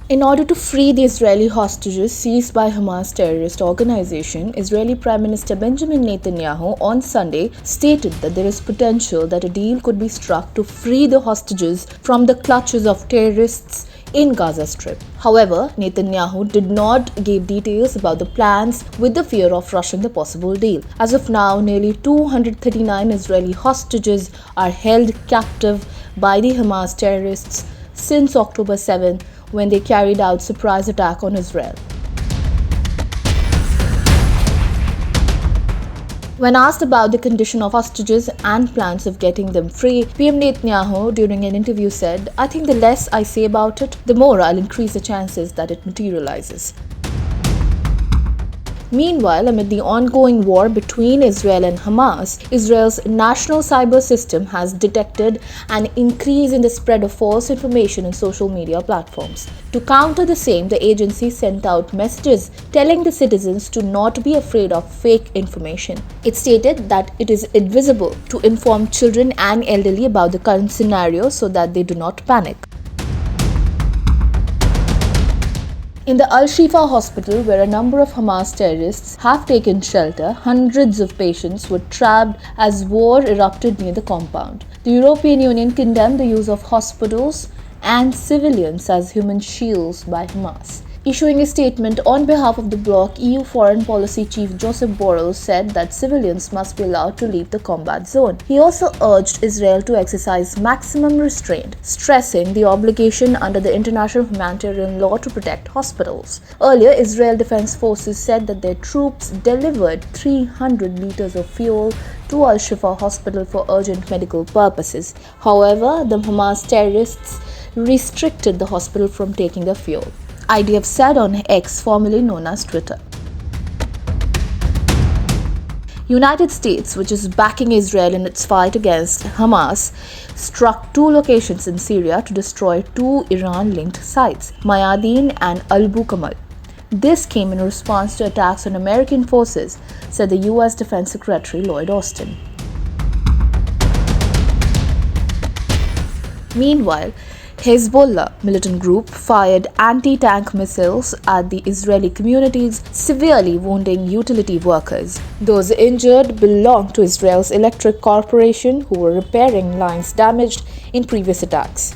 In order to free the Israeli hostages seized by Hamas terrorist organization, Israeli Prime Minister Benjamin Netanyahu on Sunday stated that there is potential that a deal could be struck to free the hostages from the clutches of terrorists in Gaza Strip. However, Netanyahu did not give details about the plans with the fear of rushing the possible deal. As of now, nearly 239 Israeli hostages are held captive by the Hamas terrorists since October 7, when they carried out surprise attack on Israel. When asked about the condition of hostages and plans of getting them free, PM Netanyahu during an interview said, "I think the less I say about it, the more I'll increase the chances that it materializes." Meanwhile, amid the ongoing war between Israel and Hamas, Israel's national cyber system has detected an increase in the spread of false information on social media platforms. To counter the same, the agency sent out messages telling the citizens to not be afraid of fake information. It stated that it is advisable to inform children and elderly about the current scenario so that they do not panic. In the Shifa hospital, where a number of Hamas terrorists have taken shelter, hundreds of patients were trapped as war erupted near the compound. The European Union condemned the use of hospitals and civilians as human shields by Hamas. Issuing a statement on behalf of the bloc, EU Foreign Policy Chief Joseph Borrell said that civilians must be allowed to leave the combat zone. He also urged Israel to exercise maximum restraint, stressing the obligation under the international humanitarian law to protect hospitals. Earlier, Israel Defense Forces said that their troops delivered 300 liters of fuel to Shifa hospital for urgent medical purposes. However, the Hamas terrorists restricted the hospital from taking the fuel. IDF said on X, formerly known as Twitter. United States, which is backing Israel in its fight against Hamas, struck two locations in Syria to destroy two Iran-linked sites, Mayadeen and Al-Bukamal. This came in response to attacks on American forces, said the U.S. Defense Secretary Lloyd Austin. Meanwhile, Hezbollah militant group fired anti-tank missiles at the Israeli communities, severely wounding utility workers. Those injured belonged to Israel's electric corporation, who were repairing lines damaged in previous attacks.